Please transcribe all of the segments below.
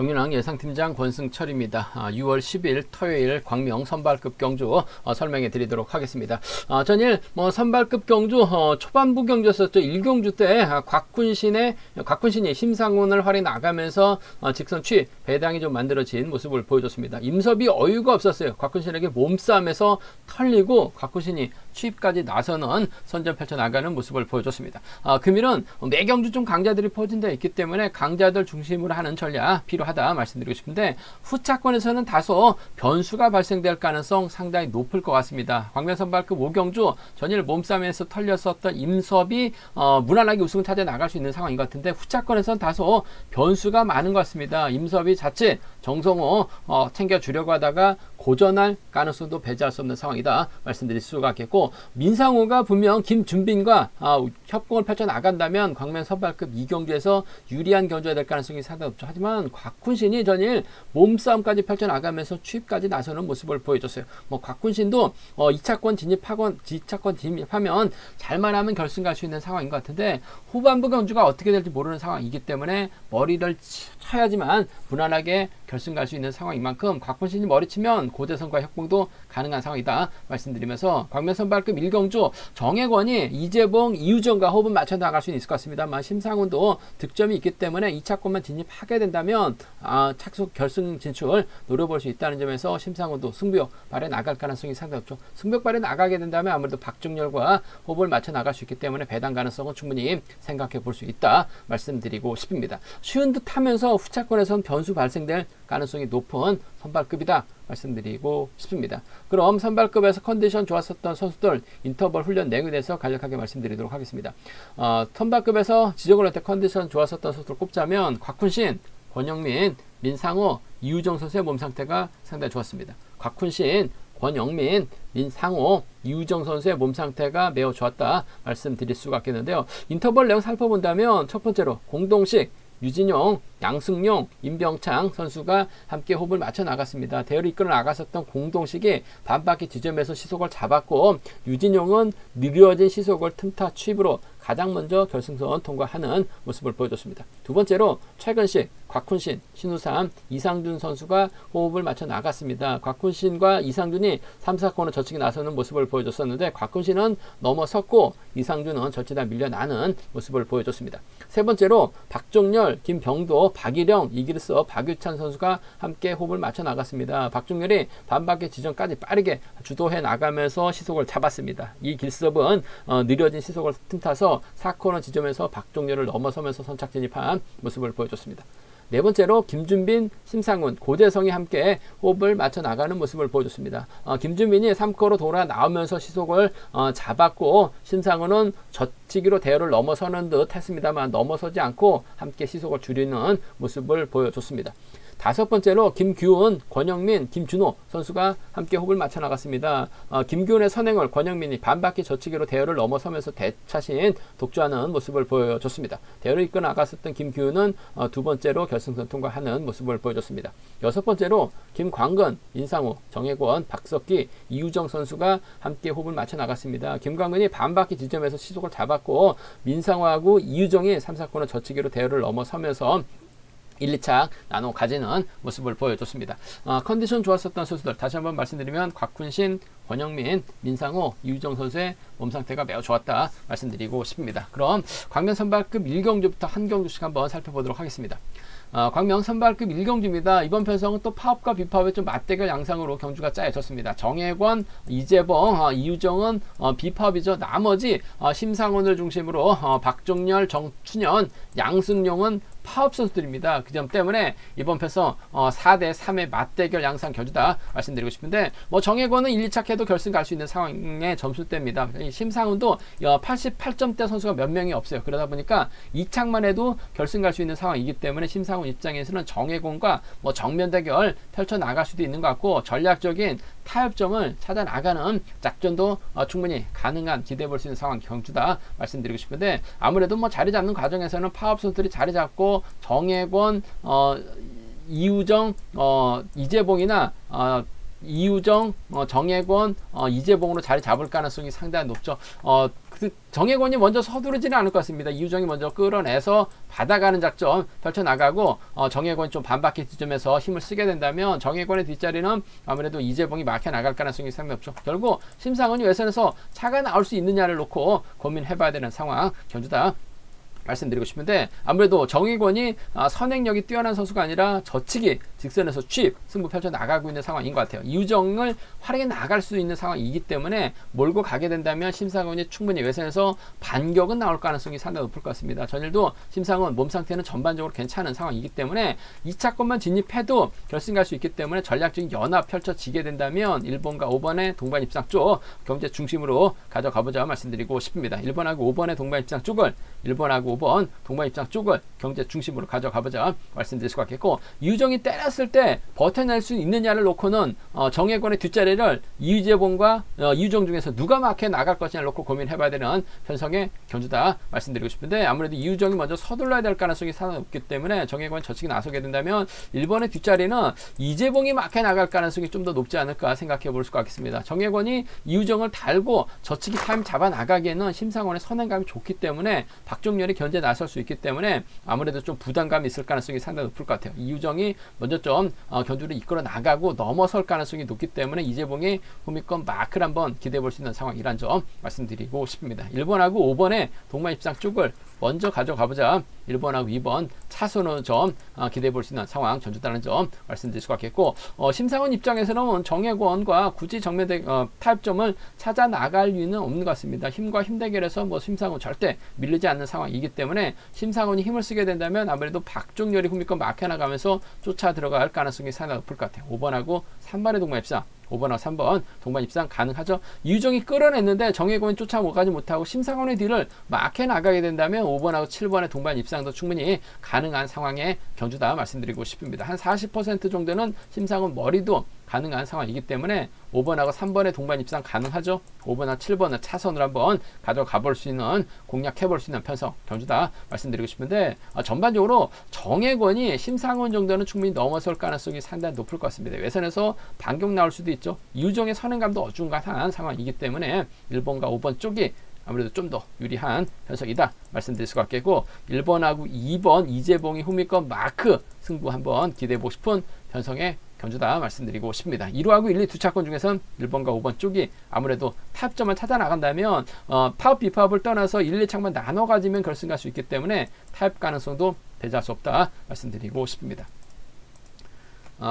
정윤왕 예상팀장 권승철입니다. 6월 10일 토요일 광명 선발급 경주 설명해 드리도록 하겠습니다. 전일 선발급 경주 초반부 경주였었죠. 1경주 때 곽훈신이 심상훈을 활이 나가면서 직선 취 배당이 좀 만들어진 모습을 보여줬습니다. 임섭이 어유가 없었어요. 곽훈신에게 몸싸움에서 털리고 곽훈신이 취입까지 나서는 선전 펼쳐나가는 모습을 보여줬습니다. 금일은 매경주 좀 강자들이 포진되어 있기 때문에 강자들 중심으로 하는 전략 필요하다 말씀드리고 싶은데, 후차권에서는 다소 변수가 발생될 가능성 상당히 높을 것 같습니다. 광명 선발급 5경주 전일 몸싸움에서 털렸었던 임섭이 무난하게 우승을 찾아 나갈 수 있는 상황인 것 같은데, 후차권에서는 다소 변수가 많은 것 같습니다. 임섭이 자칫 정성호 챙겨주려고 하다가 고전할 가능성도 배제할 수 없는 상황이다 말씀드릴 수가 있겠고, 민상호가 분명 김준빈과 협공을 펼쳐 나간다면 광명 선발급 2경주에서 유리한 경주가 될 가능성이 상당히 높죠. 하지만 곽훈신이 전일 몸싸움까지 펼쳐 나가면서 취입까지 나서는 모습을 보여줬어요. 곽훈신도 2차권 진입하면 잘만 하면 결승 갈 수 있는 상황인 것 같은데, 후반부 경주가 어떻게 될지 모르는 상황이기 때문에 머리를 쳐야지만 무난하게 결승 갈 수 있는 상황인 만큼 곽훈신이 머리치면 고대선과 협공도 가능한 상황이다 말씀드리면서, 광명 선발급 1경주 정혜권이 이재봉, 이우정과 호흡을 맞춰 나갈 수는 있을 것 같습니다만, 심상훈도 득점이 있기 때문에 2차권만 진입하게 된다면 착속 결승 진출 노려볼 수 있다는 점에서 심상훈도 승부욕 발에 나갈 가능성이 상당히 높죠. 승부욕 발에 나가게 된다면 아무래도 박종렬과 호흡을 맞춰 나갈 수 있기 때문에 배당 가능성은 충분히 생각해 볼 수 있다 말씀드리고 싶습니다. 쉬운 듯 하면서 후차권에선 변수 발생될 가능성이 높은 선발급이다 말씀드리고 싶습니다. 그럼 선발급에서 컨디션 좋았었던 선수들 인터벌 훈련 내용에 대해서 간략하게 말씀드리도록 하겠습니다. 선발급에서 지적을 할 때 컨디션 좋았었던 선수들 꼽자면 곽훈신, 권영민, 민상호, 이우정 선수의 몸 상태가 상당히 좋았습니다. 곽훈신, 권영민, 민상호, 이우정 선수의 몸 상태가 매우 좋았다 말씀드릴 수가 있겠는데요. 인터벌 내용 살펴본다면 첫 번째로 공동식 유진용, 양승용, 임병창 선수가 함께 호흡을 맞춰 나갔습니다. 대회를 이끌어 나갔었던 공동식이 반바퀴 지점에서 시속을 잡았고, 유진용은 느려진 시속을 틈타 취입으로 가장 먼저 결승선 통과하는 모습을 보여줬습니다. 두 번째로 최근식, 곽훈신, 신우삼, 이상준 선수가 호흡을 맞춰 나갔습니다. 곽훈신과 이상준이 3, 4코너 젖히기 나서는 모습을 보여줬었는데, 곽훈신은 넘어섰고 이상준은 젖히다 밀려나는 모습을 보여줬습니다. 세 번째로 박종렬, 김병도, 박일영, 이길서, 박유찬 선수가 함께 호흡을 맞춰 나갔습니다. 박종렬이 반바퀴 지점까지 빠르게 주도해 나가면서 시속을 잡았습니다. 이 길섭은 느려진 시속을 틈타서 4코너 지점에서 박종렬을 넘어서면서 선착 진입한 모습을 보여줬습니다. 네 번째로 김준빈, 심상훈, 고재성이 함께 호흡을 맞춰 나가는 모습을 보여줬습니다. 김준빈이 3코로 돌아 나오면서 시속을 잡았고, 심상훈은 젖히기로 대열을 넘어서는 듯 했습니다만 넘어서지 않고 함께 시속을 줄이는 모습을 보여줬습니다. 다섯 번째로 김규훈, 권영민, 김준호 선수가 함께 호흡을 맞춰 나갔습니다. 김규훈의 선행을 권영민이 반바퀴 젖히기로 대열을 넘어서면서 대차신 독주하는 모습을 보여줬습니다. 대열을 이끌어 나갔었던 김규훈은 두 번째로 결승선 통과하는 모습을 보여줬습니다. 여섯 번째로 김광근, 인상호, 정혜권, 박석기, 이우정 선수가 함께 호흡을 맞춰 나갔습니다. 김광근이 반바퀴 지점에서 시속을 잡았고, 민상호하고 이우정이 3, 4코너 젖히기로 대열을 넘어서면서 1, 2착 나눠 가지는 모습을 보여줬습니다. 컨디션 좋았었던 선수들 다시 한번 말씀드리면 곽훈신, 권영민, 민상호, 이우정 선수의 몸 상태가 매우 좋았다 말씀드리고 싶습니다. 그럼 광명 선발급 1경주부터 한 경주씩 한번 살펴보도록 하겠습니다. 광명 선발급 1경주입니다. 이번 편성은 또 파업과 비파업의 좀 맞대결 양상으로 경주가 짜여졌습니다. 정혜권, 이재봉, 이우정은 비파업이죠. 나머지 심상훈을 중심으로 박종렬, 정춘현, 양승용은 파업 선수들입니다. 그 점 때문에 이번 편성 4대 3의 맞대결 양상 경주다 말씀드리고 싶은데, 정혜권은 1, 2착 해도 결승 갈 수 있는 상황의 점수대입니다. 심상훈도 88점대 선수가 몇 명이 없어요. 그러다 보니까 2착만 해도 결승 갈 수 있는 상황이기 때문에 심상훈 입장에서는 정혜권과 정면 대결 펼쳐 나갈 수도 있는 것 같고, 전략적인 타협점을 찾아 나가는 작전도 충분히 가능한 기대해 볼 수 있는 상황 경주다 말씀드리고 싶은데, 아무래도 자리 잡는 과정에서는 파업 선수들이 자리 잡고 정혜권, 이우정, 이재봉이나 이우정, 정혜권, 이재봉으로 자리 잡을 가능성이 상당히 높죠. 정예권이 먼저 서두르지는 않을 것 같습니다. 이유정이 먼저 끌어내서 받아가는 작전 펼쳐나가고 정예권이 좀 반바퀴 지점에서 힘을 쓰게 된다면 정예권의 뒷자리는 아무래도 이재봉이 막혀나갈 가능성이 상당히 높죠. 결국 심상훈이 외선에서 차가 나올 수 있느냐를 놓고 고민해봐야 되는 상황 견주다 말씀드리고 싶은데, 아무래도 정의권이 선행력이 뛰어난 선수가 아니라 저치기 직선에서 취입 승부 펼쳐 나가고 있는 상황인 것 같아요. 이유정을 활용해 나갈 수 있는 상황이기 때문에 몰고 가게 된다면 심상훈이 충분히 외선에서 반격은 나올 가능성이 상당히 높을 것 같습니다. 전일도 심상훈 몸 상태는 전반적으로 괜찮은 상황이기 때문에 2차권만 진입해도 결승 갈 수 있기 때문에 전략적인 연합 펼쳐지게 된다면 1번과 5번의 동반 입상 쪽 경제 중심으로 가져가보자 말씀드리고 싶습니다. 1번하고 5번의 동반 입상 쪽을 1번하고 5번 동반 입상 쪽을 경제 중심으로 가져가보자 말씀드릴 수가 있겠고, 이유정이 때렸을 때 버텨낼 수 있느냐를 놓고는 정예권의 뒷자리를 이재봉과 이유정 중에서 누가 막혀 나갈 것이냐를 놓고 고민해봐야 되는 편성의 견주다 말씀드리고 싶은데, 아무래도 이유정이 먼저 서둘러야 될 가능성이 상당히 높기 때문에 정예권 저측이 나서게 된다면 1번의 뒷자리는 이재봉이 막혀 나갈 가능성이 좀 더 높지 않을까 생각해 볼 수가 있겠습니다. 정예권이 이유정을 달고 저측이 타임 잡아 나가기에는 심상원의 선행감이 좋기 때문에 박종렬이 견제 나설 수 있기 때문에 아무래도 좀 부담감이 있을 가능성이 상당히 높을 것 같아요. 이유정이 먼저 좀 견주를 이끌어 나가고 넘어설 가능성이 높기 때문에 이재봉이 후미권 마크를 한번 기대해 볼 수 있는 상황이란 점 말씀드리고 싶습니다. 1번하고 5번의 동반 입상 쪽을 먼저 가져가보자. 1번하고 2번 차선으로 좀 기대해 볼 수 있는 상황 전주다는 점 말씀드릴 수가 있겠고, 심상훈 입장에서는 정예권과 굳이 정면 타협점을 찾아 나갈 이유는 없는 것 같습니다. 힘과 힘 대결에서 심상훈 절대 밀리지 않는 상황이기 때문에 심상훈이 힘을 쓰게 된다면 아무래도 박종렬이 후미권 막혀나가면서 쫓아 들어갈 가능성이 상당히 높을 것 같아요. 5번하고 3번의 동반 입상, 5번하고 3번 동반 입상 가능하죠. 이유정이 끌어냈는데 정예권이 쫓아가지 못하고 심상훈의 뒤를 막혀 나가게 된다면 5번하고 7번의 동반 입상도 충분히 가능한 상황의 견주다 말씀드리고 싶습니다. 한 40% 정도는 심상훈 머리도 가능한 상황이기 때문에 5번하고 3번의 동반 입상 가능하죠. 5번하고 7번을 차선으로 한번 가져가 볼 수 있는, 공략해 볼 수 있는 편성 견주다 말씀드리고 싶은데, 전반적으로 정예권이 심상훈 정도는 충분히 넘어설 가능성이 상당히 높을 것 같습니다. 외선에서 반격 나올 수도 있죠. 이유정의 선행감도 어중간한 상황이기 때문에 1번과 5번 쪽이 아무래도 좀 더 유리한 편성이다 말씀드릴 수가 있겠고, 1번하고 2번 이재봉이 후미권 마크 승부 한번 기대해보고 싶은 편성의 견주다 말씀드리고 싶습니다. 1호하고 1, 2 두 차권 중에선 1번과 5번 쪽이 아무래도 타협점을 찾아 나간다면 파업 비파업을 떠나서 1, 2창만 나눠 가지면 결승 갈 수 있기 때문에 타협 가능성도 배제할 수 없다 말씀드리고 싶습니다.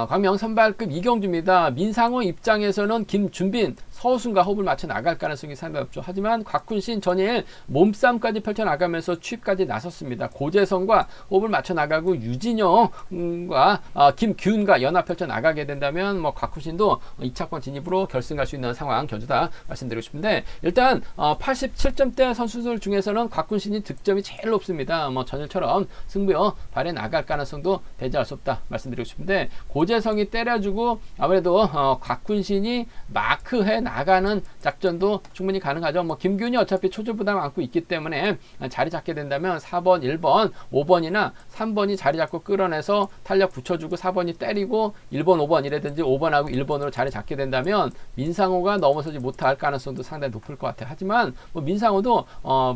광명 선발급 이경주입니다. 민상호 입장에서는 김준빈, 서우순과 호흡을 맞춰 나갈 가능성이 상당히 없죠. 하지만 곽훈신 전일 몸싸움까지 펼쳐나가면서 취입까지 나섰습니다. 고재성과 호흡을 맞춰 나가고 유진영과 김규훈과 연합 펼쳐나가게 된다면 곽훈신도 2차권 진입으로 결승 갈 수 있는 상황 견주다 말씀드리고 싶은데, 일단 87점대 선수들 중에서는 곽훈신이 득점이 제일 높습니다. 전일처럼 승부여 발에 나갈 가능성도 배제할 수 없다 말씀드리고 싶은데, 고재성이 때려주고 아무래도 곽훈신이 마크해 나가는 작전도 충분히 가능하죠. 김균이 어차피 초조 부담을 안고 있기 때문에 자리 잡게 된다면 4번, 1번, 5번이나 3번이 자리 잡고 끌어내서 탄력 붙여주고 4번이 때리고 1번, 5번이라든지 5번하고 1번으로 자리 잡게 된다면 민상호가 넘어서지 못할 가능성도 상당히 높을 것 같아요. 하지만 민상호도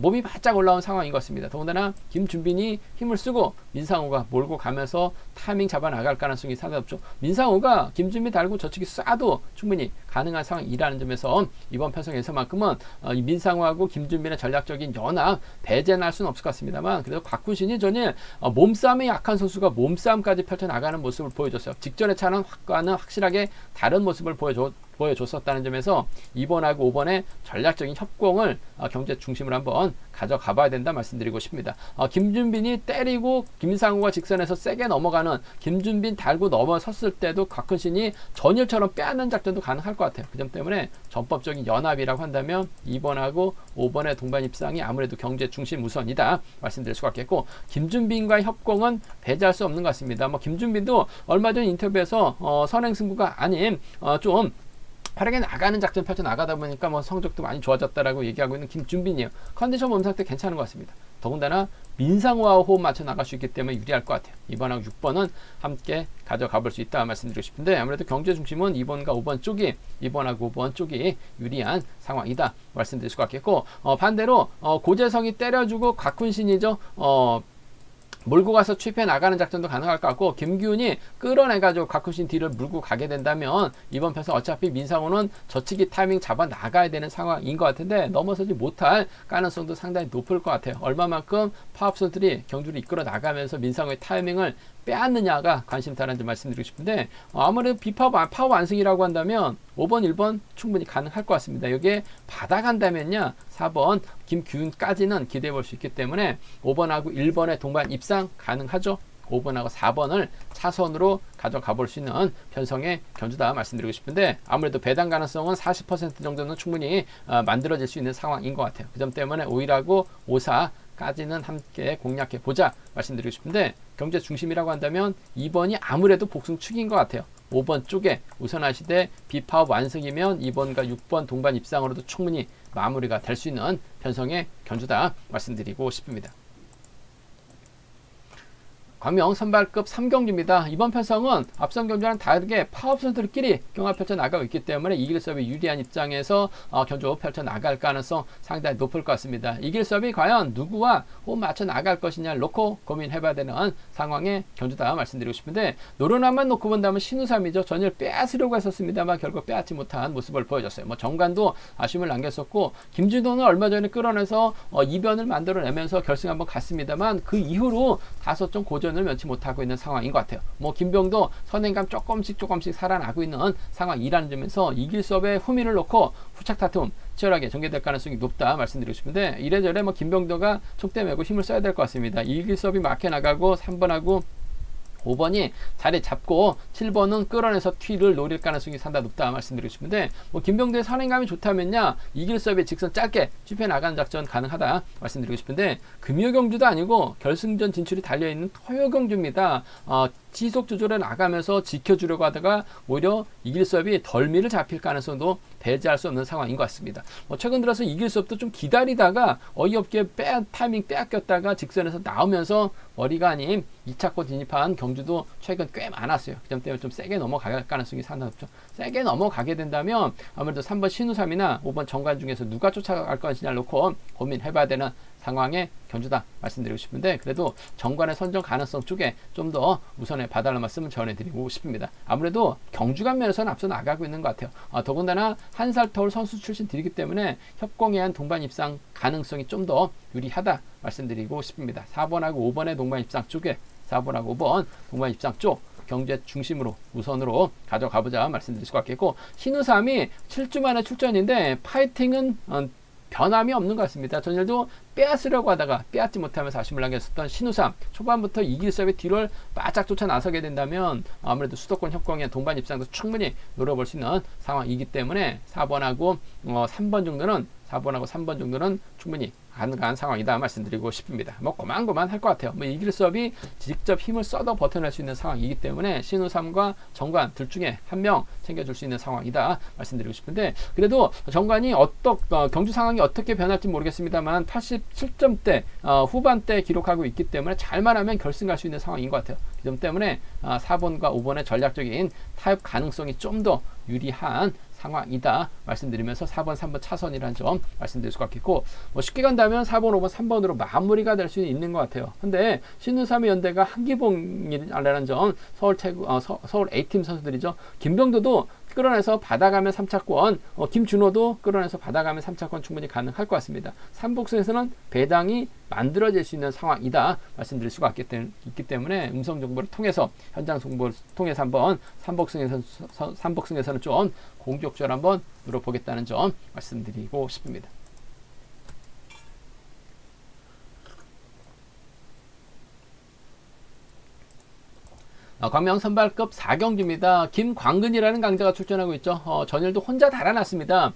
몸이 바짝 올라온 상황인 것 같습니다. 더군다나 김준빈이 힘을 쓰고 민상호가 몰고 가면서 타이밍 잡아 나갈 가능성이 상당히 높죠. 민상호가 김준빈 달고 저측이 쏴도 충분히 가능한 상황이라는 점에서 이번 편성에서만큼은 민상호하고 김준빈의 전략적인 연합 배제는 할 수는 없을 것 같습니다만, 그래도 곽훈신이 전일 몸싸움에 약한 선수가 몸싸움까지 펼쳐나가는 모습을 보여줬어요. 직전의 차는 확실하게 다른 모습을 보여줬었다는 점에서 2번하고 5번의 전략적인 협공을 경제 중심으로 한번 가져가 봐야 된다 말씀드리고 싶습니다. 김준빈이 때리고 김상우가 직선에서 세게 넘어가는, 김준빈 달고 넘어섰을 때도 곽훈신이 전일처럼 빼앗는 작전도 가능할 것 같아요. 그 점 때문에 전법적인 연합이라고 한다면 2번하고 5번의 동반 입상이 아무래도 경제 중심 우선이다 말씀드릴 수가 있겠고, 김준빈과의 협공은 배제할 수 없는 것 같습니다. 김준빈도 얼마 전 인터뷰에서 선행승부가 아닌 좀 활약에 나가는 작전 펼쳐 나가다 보니까 성적도 많이 좋아졌다라고 얘기하고 있는 김준빈이에요. 컨디션 몸 상태 괜찮은 것 같습니다. 더군다나 민상호와 호흡 맞춰 나갈 수 있기 때문에 유리할 것 같아요. 2번하고 6번은 함께 가져가 볼 수 있다 말씀드리고 싶은데, 아무래도 경제 중심은 2번과 5번 쪽이 2번하고 5번 쪽이 유리한 상황이다 말씀드릴 수 같겠고, 반대로 고재성이 때려주고 곽훈신이죠. 몰고 가서 취입해 나가는 작전도 가능할 것 같고, 김기훈이 끌어내가지고 곽훈신 뒤를 물고 가게 된다면 이번 편에서 어차피 민상호는 저치기 타이밍 잡아 나가야 되는 상황인 것 같은데 넘어서지 못할 가능성도 상당히 높을 것 같아요. 얼마만큼 파업 선수들이 경주를 이끌어 나가면서 민상호의 타이밍을 빼앗느냐가 관심사라는 점 말씀드리고 싶은데, 아무래도 파업 완승이라고 한다면 5번, 1번 충분히 가능할 것 같습니다. 여기에 받아간다면요 4번 김규훈까지는 기대해 볼 수 있기 때문에 5번하고 1번의 동반 입상 가능하죠. 5번하고 4번을 차선으로 가져가 볼 수 있는 편성의 경주다 말씀드리고 싶은데, 아무래도 배당 가능성은 40% 정도는 충분히 만들어질 수 있는 상황인 것 같아요. 그 점 때문에 5일하고 5사까지는 함께 공략해 보자 말씀드리고 싶은데, 경제 중심이라고 한다면 2번이 아무래도 복승축인 것 같아요. 5번 쪽에 우선하시되 비파업 완승이면 2번과 6번 동반 입상으로도 충분히 마무리가 될 수 있는 편성의 경주다 말씀드리고 싶습니다. 광명 선발급 3경주입니다. 이번 편성은 앞선 경주와는 다르게 파업 선수들끼리 경합 펼쳐 나가고 있기 때문에 이길 수업이 유리한 입장에서 경주 펼쳐 나갈 가능성 상당히 높을 것 같습니다. 이길 수업이 과연 누구와 호흡 맞춰 나갈 것이냐를 놓고 고민해봐야 되는 상황의 경주다 말씀드리고 싶은데, 노련함만 놓고 본다면 신우삼이죠. 전일 빼앗으려고 했었습니다만 결국 빼앗지 못한 모습을 보여줬어요. 정관도 아쉬움을 남겼었고, 김준호는 얼마 전에 끌어내서 이변을 만들어내면서 결승 한번 갔습니다만 그 이후로 다소 좀 고전을 면치 못하고 있는 상황인 것 같아요. 김병도 선행감 조금씩 살아나고 있는 상황이라는 점에서 이길 수업의 후미를 놓고 후착 다툼 치열하게 전개될 가능성이 높다 말씀드리고 싶은데, 이래저래 촉대 메고 힘을 써야 될 것 같습니다. 이길 수업이 막혀 나가고 3번하고 5번이 자리 잡고 7번은 끌어내서 T를 노릴 가능성이 상당히 높다 말씀드리고 싶은데, 김병도의 선행감이 좋다면야 이길 수업에 직선 짧게 쥐펴 나가는 작전 가능하다 말씀드리고 싶은데, 금요경주도 아니고 결승전 진출이 달려있는 토요경주입니다. 지속 조절해 나가면서 지켜주려고 하다가 오히려 이길 수업이 덜미를 잡힐 가능성도 배제할 수 없는 상황인 것 같습니다. 최근 들어서 이길 수업도 좀 기다리다가 어이없게 타이밍 빼앗겼다가 직선에서 나오면서 머리가 아닌 2차권 진입한 경주도 최근 꽤 많았어요. 그 점 때문에 좀 세게 넘어갈 가능성이 상당히 높죠. 세게 넘어가게 된다면 아무래도 3번 신우삼이나 5번 정관 중에서 누가 쫓아갈 것이냐를 놓고 고민해봐야 되는 상황의 경주다 말씀드리고 싶은데, 그래도 정관의 선정 가능성 쪽에 좀 더 우선에 봐달라는 말씀을 전해드리고 싶습니다. 아무래도 경주간 면에서는 앞서 나가고 있는 것 같아요. 더군다나 한 살 터울 선수 출신들이기 때문에 협공에 한 동반 입상 가능성이 좀 더 유리하다 말씀드리고 싶습니다. 4번하고 5번의 동반 입상 쪽에 4번하고 5번 동반 입상 쪽 경제 중심으로 우선으로 가져가보자 말씀드릴 수 같겠고, 신우삼이 7주 만에 출전인데 파이팅은 변함이 없는 것 같습니다. 전일도 빼앗으려고 하다가 빼앗지 못하면서 아쉬움을 남겼었던 신우삼, 초반부터 이길 수업의 뒤를 바짝 쫓아 나서게 된다면 아무래도 수도권 협공의 동반 입상도 충분히 노려볼 수 있는 상황이기 때문에 4번하고 3번 정도는 충분히 가능한 상황이다 말씀드리고 싶습니다. 고만고만 할 것 같아요. 이길 수업이 직접 힘을 써도 버텨낼 수 있는 상황이기 때문에 신우삼과 정관 둘 중에 한 명 챙겨줄 수 있는 상황이다 말씀드리고 싶은데, 그래도 정관이 경주 상황이 어떻게 변할지 모르겠습니다만 87점대 후반대 기록하고 있기 때문에 잘만 하면 결승 갈 수 있는 상황인 것 같아요. 그 점 때문에 4번과 5번의 전략적인 타협 가능성이 좀 더 유리한 상황이다 말씀드리면서 4번, 3번 차선이라는 점 말씀드릴 수 같겠고, 쉽게 간다면 4번, 5번, 3번으로 마무리가 될 수 있는 것 같아요. 근데 신우삼의 연대가 한기봉이라는 점, 서울 A팀 선수들이죠. 김병도도 끌어내서 받아가면 3차권, 김준호도 끌어내서 받아가면 3차권 충분히 가능할 것 같습니다. 삼복승에서는 배당이 만들어질 수 있는 상황이다 말씀드릴 수가 있기 때문에 음성 정보를 통해서 현장 정보를 통해서 한번 삼복승에서는 좀 공격적으로 한번 물어보겠다는 점 말씀드리고 싶습니다. 광명 선발급 4경주입니다. 김광근이라는 강자가 출전하고 있죠. 전일도 혼자 달아났습니다.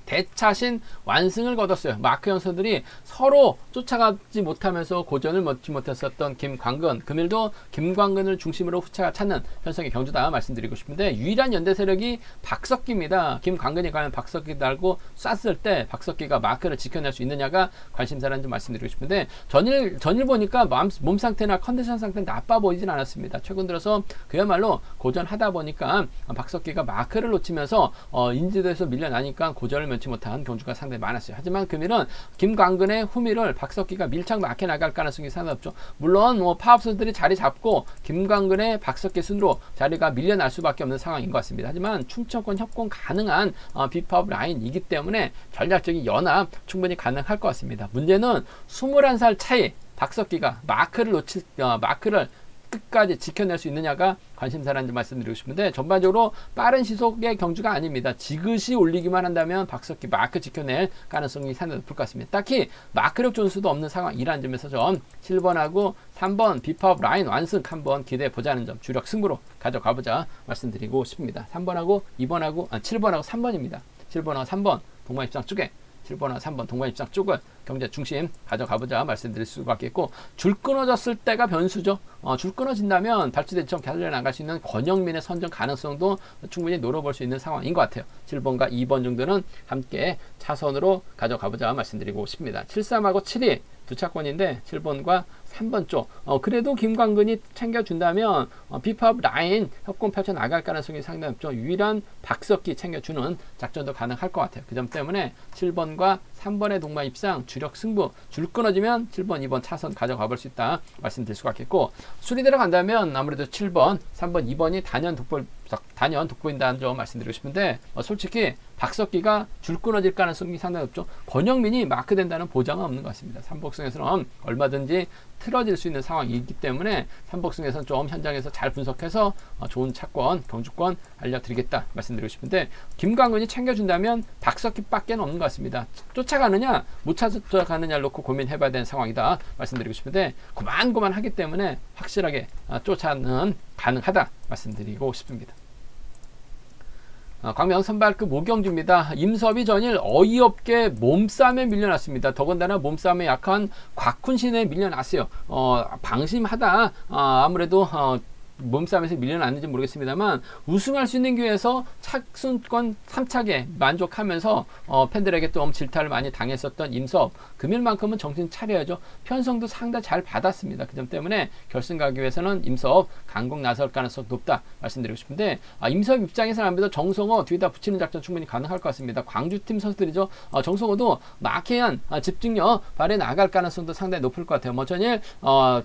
대차신 완승을 거뒀어요. 마크 연선들이 서로 쫓아가지 못하면서 고전을 먹지 못했었던 김광근, 금일도 김광근을 중심으로 후차가 찾는 현상의 경주다 말씀드리고 싶은데, 유일한 연대 세력이 박석기입니다. 김광근이 과연 박석기 달고 쐈을 때 박석기가 마크를 지켜낼 수 있느냐가 관심사라는 좀 말씀드리고 싶은데, 전일 보니까 몸 상태나 컨디션 상태는 나빠 보이진 않았습니다. 최근 들어서 그야말로 고전하다 보니까 박석기가 마크를 놓치면서 인지도에서 밀려나니까 고전을 면치 못한 경주가 상당히 많았어요. 하지만 금일은 김광근의 후미를 박석기가 밀착 막혀 나갈 가능성이 상당히 없죠. 물론 뭐 파업선들이 자리 잡고 김광근의 박석기 순으로 자리가 밀려날 수밖에 없는 상황인 것 같습니다. 하지만 충청권 협공 가능한 비파업 라인이기 때문에 전략적인 연합 충분히 가능할 것 같습니다. 문제는 21살 차이 박석기가 마크를 끝까지 지켜낼 수 있느냐가 관심사라는 말씀드리고 싶은데, 전반적으로 빠른 시속의 경주가 아닙니다. 지그시 올리기만 한다면 박석기 마크 지켜낼 가능성이 상당히 높을 것 같습니다. 딱히 마크력 존수도 없는 상황이라는 점에서 좀 7번하고 3번 비파업 라인 완승 한번 기대해 보자는 점, 주력 승부로 가져가 보자 말씀드리고 싶습니다. 3번하고 7번하고 3번입니다. 7번하고 3번 동반 입장 쪽에 7번하고 3번 동반 입장 쪽을 경제 중심 가져가보자 말씀드릴 수밖에 있고, 줄 끊어졌을 때가 변수죠. 줄 끊어진다면 발주대처럼 달려나갈 수 있는 권영민의 선정 가능성도 충분히 노려볼 수 있는 상황인 것 같아요. 7번과 2번 정도는 함께 차선으로 가져가보자 말씀드리고 싶습니다. 7-3하고 7이 두 차권인데 7번과 3번 쪽 그래도 김광근이 챙겨준다면 비파업 라인 협공 펼쳐 나갈 가능성이 상당히 높죠. 유일한 박석기 챙겨주는 작전도 가능할 것 같아요. 그 점 때문에 7번과 3번의 동반 입상 주력 승부, 줄 끊어지면 7번, 2번 차선 가져가 볼 수 있다 말씀드릴 수가 있겠고, 술이 들어간다면 아무래도 7번, 3번, 2번이 단연 돋보인다는 점 말씀드리고 싶은데, 솔직히 박석기가 줄 끊어질 가능성이 상당히 높죠. 권영민이 마크 된다는 보장은 없는 것 같습니다. 삼복승에서는 얼마든지 틀어질 수 있는 상황이기 때문에 삼복승에서는 좀 현장에서 잘 분석해서 좋은 차권, 경주권 알려드리겠다 말씀드리고 싶은데, 김광근이 챙겨준다면 박석기밖에 없는 것 같습니다. 쫓아가느냐 못 쫓아가느냐를 놓고 고민해봐야 되는 상황이다 말씀드리고 싶은데, 고만고만 하기 때문에 확실하게 쫓아는 가능하다 말씀드리고 싶습니다. 광명 선발급 오경주입니다. 임섭이 전일 어이없게 몸싸움에 밀려났습니다. 더군다나 몸싸움에 약한 곽훈신에 밀려났어요. 방심하다 아무래도 몸싸움에서 밀려났는지 모르겠습니다만, 우승할 수 있는 기회에서 착순권 3착에 만족하면서 팬들에게 좀 질타를 많이 당했었던 임섭, 금일만큼은 정신 차려야죠. 편성도 상당히 잘 받았습니다. 그 점 때문에 결승 가기 위해서는 임섭 강공 나설 가능성 높다 말씀드리고 싶은데, 임섭 입장에서는 아무래도 정성호 뒤에다 붙이는 작전 충분히 가능할 것 같습니다. 광주팀 선수들이죠. 정성호도 마케한 집중력 발휘 나갈 가능성도 상당히 높을 것 같아요. 전일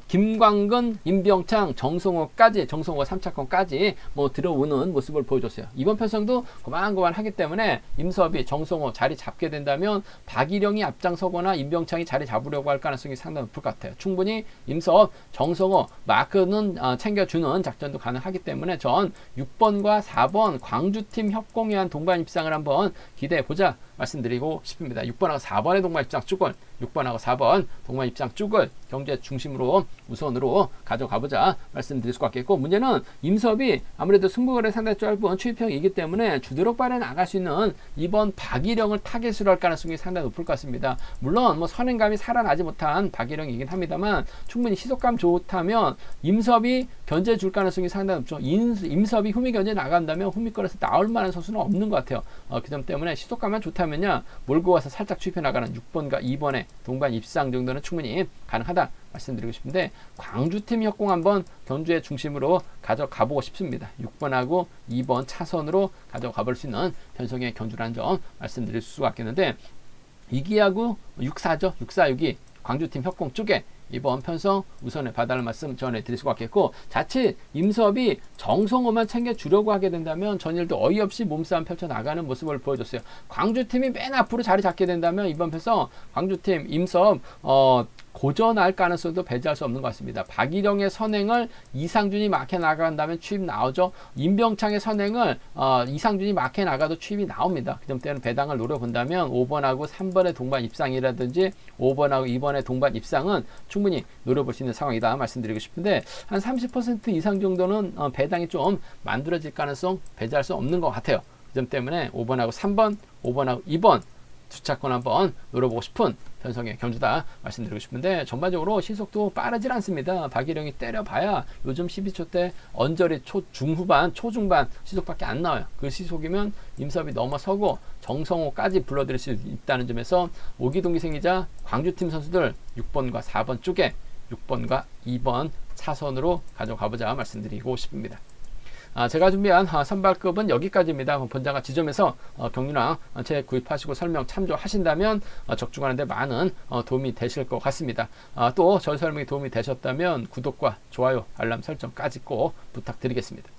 김광근, 임병창, 정성호가 3차권까지 들어오는 모습을 보여줬어요. 이번 편성도 고만고만하기 때문에 임섭이 정성호 자리 잡게 된다면 박일영이 앞장서거나 임병창이 자리 잡으려고 할 가능성이 상당히 높을 것 같아요. 충분히 임섭, 정성호 마크는 챙겨주는 작전도 가능하기 때문에 전 6번과 4번 광주팀 협공에 한 동반 입상을 한번 기대해보자 말씀드리고 싶습니다. 6번하고 4번의 동반 입상 쪽을 6번하고 4번 동반 입상 쪽을 경제 중심으로 우선으로 가져가보자 말씀드릴 수가 있겠고, 문제는 임섭이 아무래도 승부거래 상당히 짧은 추입형이기 때문에 주도력 발에 나갈 수 있는 2번 박일영을 타겟으로 할 가능성이 상당히 높을 것 같습니다. 물론 선행감이 살아나지 못한 박일영이긴 합니다만, 충분히 시속감 좋다면 임섭이 견제 줄 가능성이 상당히 높죠. 임섭이 후미 견제 나간다면 후미권에서 나올 만한 선수는 없는 것 같아요. 그 점 때문에 시속감만 좋다면요, 몰고 와서 살짝 추입해 나가는 6번과 2번의 동반 입상 정도는 충분히 가능하다 말씀드리고 싶은데, 광주팀 협공 한번 경주의 중심으로 가져가보고 싶습니다. 6번하고 2번 차선으로 가져가볼 수 있는 편성의 경주라는 점 말씀드릴 수가 있겠는데, 2기하고 6사죠. 6사 6이 광주팀 협공 쪽에 이번 편성 우선에 봐달라는 말씀 전해드릴 수가 있겠고, 자칫 임섭이 정성호만 챙겨주려고 하게 된다면 전일도 어이없이 몸싸움 펼쳐나가는 모습을 보여줬어요. 광주팀이 맨 앞으로 자리 잡게 된다면 이번 편성 광주팀 임섭 고전할 가능성도 배제할 수 없는 것 같습니다. 박일영의 선행을 이상준이 막해 나간다면 추입 나오죠. 임병창의 선행을 이상준이 막해 나가도 추입이 나옵니다. 그 점 때문에 배당을 노려본다면 5번하고 3번의 동반 입상이라든지 5번하고 2번의 동반 입상은 충분히 노려볼 수 있는 상황이다 말씀드리고 싶은데, 한 30% 이상 정도는 배당이 좀 만들어질 가능성 배제할 수 없는 것 같아요. 점 때문에 5번하고 3번, 5번하고 2번 주차권 한번 노려보고 싶은 편성의 경주다 말씀드리고 싶은데, 전반적으로 시속도 빠르질 않습니다. 박일영이 때려봐야 요즘 12초대 언저리 중후반, 초중반 시속밖에 안 나와요. 그 시속이면 임섭이 넘어서고 정성호까지 불러들일 수 있다는 점에서 오기동기 생기자 광주팀 선수들 6번과 4번 쪽에 6번과 2번 차선으로 가져가보자 말씀드리고 싶습니다. 제가 준비한 선발급은 여기까지입니다. 본장과 지점에서 경륜왕 책 구입하시고 설명 참조하신다면 적중하는 데 많은 도움이 되실 것 같습니다. 또 저희 설명이 도움이 되셨다면 구독과 좋아요, 알람 설정까지 꼭 부탁드리겠습니다.